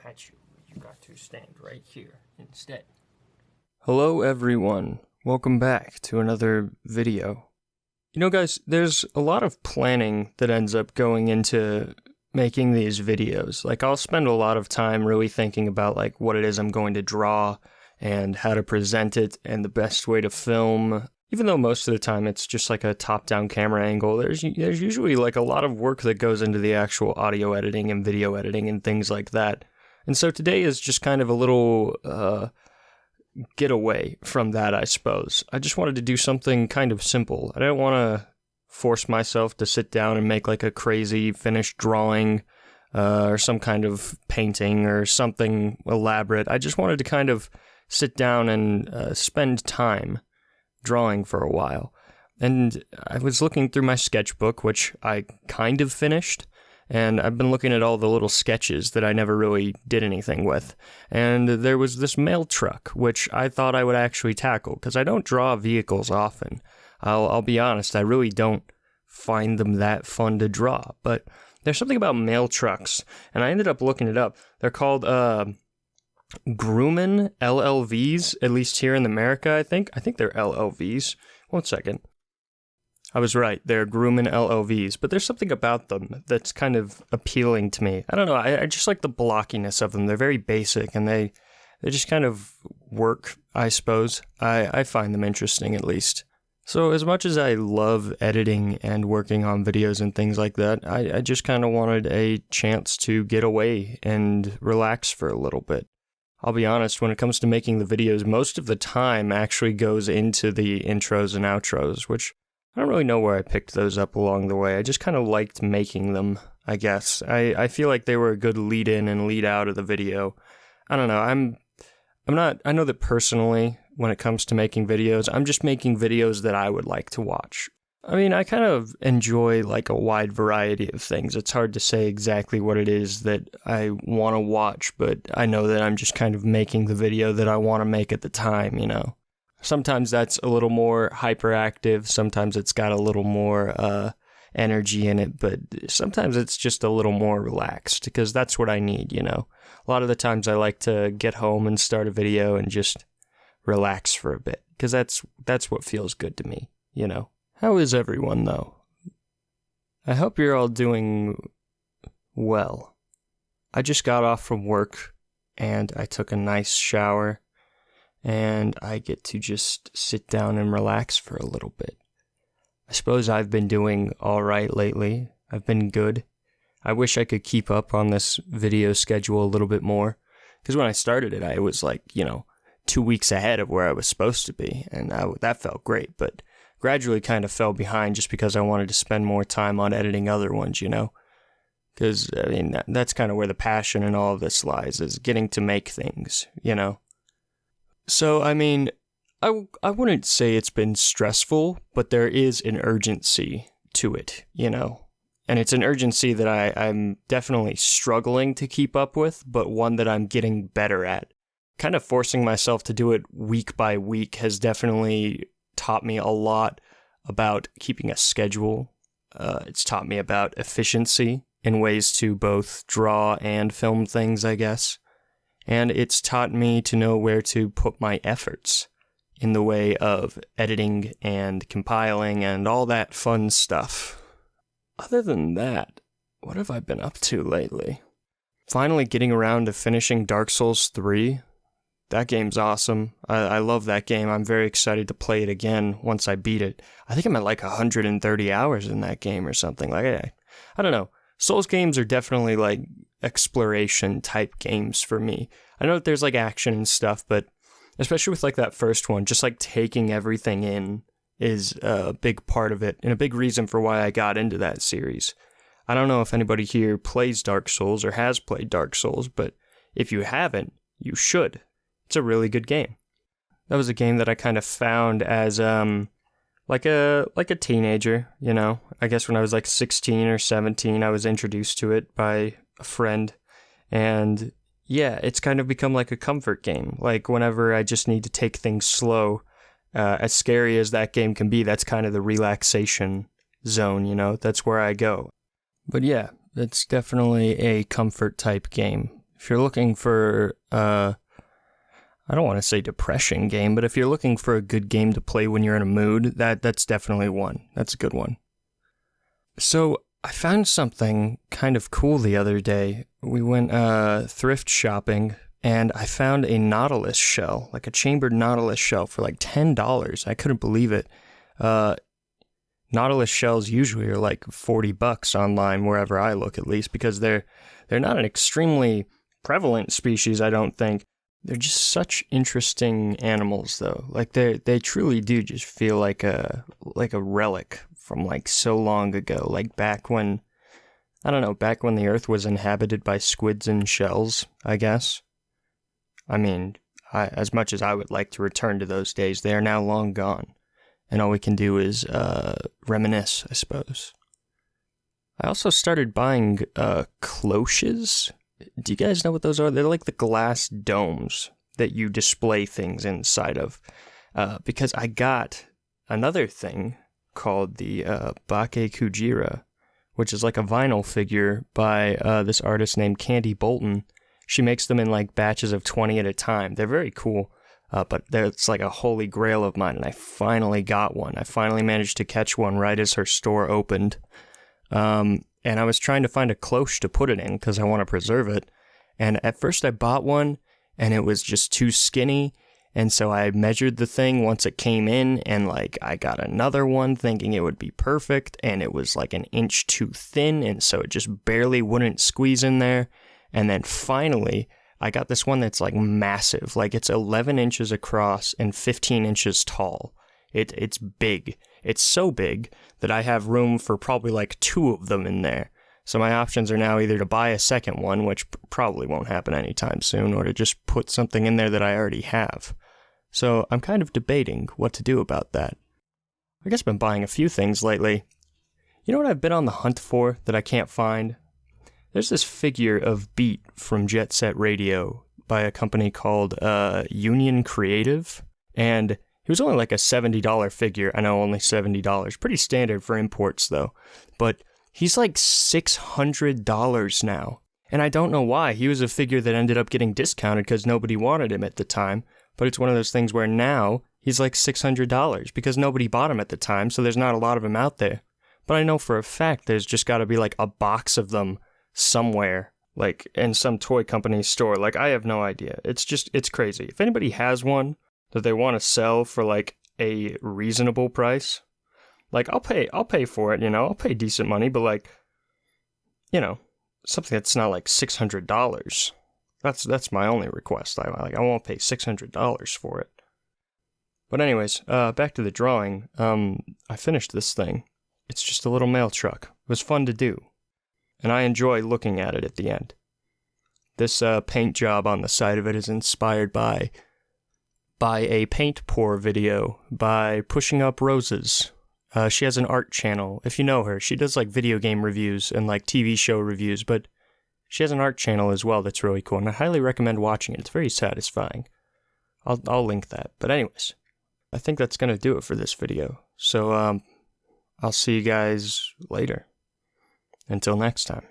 at you. You got to stand right here instead. Hello everyone, welcome back to another video. You know guys, there's a lot of planning that ends up going into making these videos. Like I'll spend a lot of time really thinking about like what it is I'm going to draw and how to present it and the best way to film. Even though most of the time it's just like a top-down camera angle, there's usually like a lot of work that goes into the actual audio editing and video editing and things like that. And so today is just kind of a little getaway from that, I suppose. I just wanted to do something kind of simple. I didn't want to force myself to sit down and make like a crazy finished drawing or some kind of painting or something elaborate. I just wanted to kind of sit down and spend time drawing for a while. And I was looking through my sketchbook, which I kind of finished, and I've been looking at all the little sketches that I never really did anything with. And there was this mail truck, which I thought I would actually tackle, because I don't draw vehicles often. I'll be honest, I really don't find them that fun to draw. But there's something about mail trucks, and I ended up looking it up. They're called Grumman LLVs, at least here in America, I think. I think they're LLVs. One second. I was right, they're Grumman LLVs, but there's something about them that's kind of appealing to me. I don't know, I just like the blockiness of them. They're very basic, and they just kind of work, I suppose. I find them interesting, at least. So as much as I love editing and working on videos and things like that, I just kind of wanted a chance to get away and relax for a little bit. I'll be honest, when it comes to making the videos, most of the time actually goes into the intros and outros, which I don't really know where I picked those up along the way. I just kind of liked making them, I guess. I feel like they were a good lead in and lead out of the video. I don't know, I know that personally, when it comes to making videos, I'm just making videos that I would like to watch. I mean, I kind of enjoy like a wide variety of things. It's hard to say exactly what it is that I want to watch, but I know that I'm just kind of making the video that I want to make at the time, you know? Sometimes that's a little more hyperactive, sometimes it's got a little more energy in it, but sometimes it's just a little more relaxed, because that's what I need, you know? A lot of the times I like to get home and start a video and just relax for a bit, because that's what feels good to me, you know? How is everyone, though? I hope you're all doing well. I just got off from work, and I took a nice shower, and I get to just sit down and relax for a little bit. I suppose I've been doing alright lately. I've been good. I wish I could keep up on this video schedule a little bit more, because when I started it, I was like, 2 weeks ahead of where I was supposed to be, and that felt great, but gradually kind of fell behind just because I wanted to spend more time on editing other ones, you know? Because, I mean, that's kind of where the passion in all of this lies, is getting to make things, you know? So, I mean, I wouldn't say it's been stressful, but there is an urgency to it, you know? And it's an urgency that I'm definitely struggling to keep up with, but one that I'm getting better at. Kind of forcing myself to do it week by week has definitely taught me a lot about keeping a schedule. It's taught me about efficiency in ways to both draw and film things, I guess. And it's taught me to know where to put my efforts in the way of editing and compiling and all that fun stuff. Other than that, what have I been up to lately? Finally getting around to finishing Dark Souls 3. That game's awesome. I love that game. I'm very excited to play it again once I beat it. I think I'm at like 130 hours in that game or something. Like, I don't know. Souls games are definitely like exploration type games for me. I know that there's like action and stuff, but especially with like that first one, just like taking everything in is a big part of it and a big reason for why I got into that series. I don't know if anybody here plays Dark Souls or has played Dark Souls, but if you haven't, you should. It's a really good game. That was a game that I kind of found as like a teenager, you know. I guess when I was like 16 or 17, I was introduced to it by a friend, and yeah, it's kind of become like a comfort game. Like whenever I just need to take things slow, as scary as that game can be, that's kind of the relaxation zone, you know. That's where I go. But yeah, it's definitely a comfort type game. If you're looking for, I don't want to say depression game, but if you're looking for a good game to play when you're in a mood, that's definitely one. That's a good one. So I found something kind of cool the other day. We went thrift shopping, and I found a Nautilus shell, like a chambered Nautilus shell for like $10. I couldn't believe it. Nautilus shells usually are like $40 online, wherever I look at least, because they're not an extremely prevalent species, I don't think. They're just such interesting animals, though. Like they truly do just feel like a relic from like so long ago, like back when the Earth was inhabited by squids and shells, I guess. I mean, as much as I would like to return to those days, they are now long gone, and all we can do is reminisce, I suppose. I also started buying cloches. Do you guys know what those are? They're like the glass domes that you display things inside of. Because I got another thing called the Bake Kujira, which is like a vinyl figure by this artist named Candy Bolton. She makes them in like batches of 20 at a time. They're very cool, but it's like a holy grail of mine, and I finally got one. I finally managed to catch one right as her store opened. And I was trying to find a cloche to put it in because I want to preserve it. And at first I bought one, and it was just too skinny. And so I measured the thing once it came in, and like I got another one thinking it would be perfect, and it was like an inch too thin, and so it just barely wouldn't squeeze in there. And then finally, I got this one that's like massive. Like it's 11 inches across and 15 inches tall. It's big. It's so big that I have room for probably like 2 of them in there. So my options are now either to buy a second one, which probably won't happen anytime soon, or to just put something in there that I already have. So I'm kind of debating what to do about that. I guess I've been buying a few things lately. You know what I've been on the hunt for that I can't find? There's this figure of Beat from Jet Set Radio by a company called Union Creative, and he was only like a $70 figure. I know, only $70. Pretty standard for imports, though. But he's like $600 now. And I don't know why. He was a figure that ended up getting discounted because nobody wanted him at the time. But it's one of those things where now he's like $600 because nobody bought him at the time, so there's not a lot of him out there. But I know for a fact there's just got to be like a box of them somewhere, like in some toy company's store. Like, I have no idea. It's crazy. If anybody has one that they want to sell for like a reasonable price, like I'll pay for it, you know, I'll pay decent money, but like, you know, something that's not like $600. That's my only request. I won't pay $600 for it. But anyways, back to the drawing. I finished this thing. It's just a little mail truck. It was fun to do, and I enjoy looking at it at the end. This paint job on the side of it is inspired by a paint pour video by Pushing Up Roses. She has an art channel. If you know her, she does like video game reviews and like TV show reviews, but she has an art channel as well that's really cool, and I highly recommend watching it. It's very satisfying. I'll link that. But anyways, I think that's going to do it for this video. So I'll see you guys later. Until next time.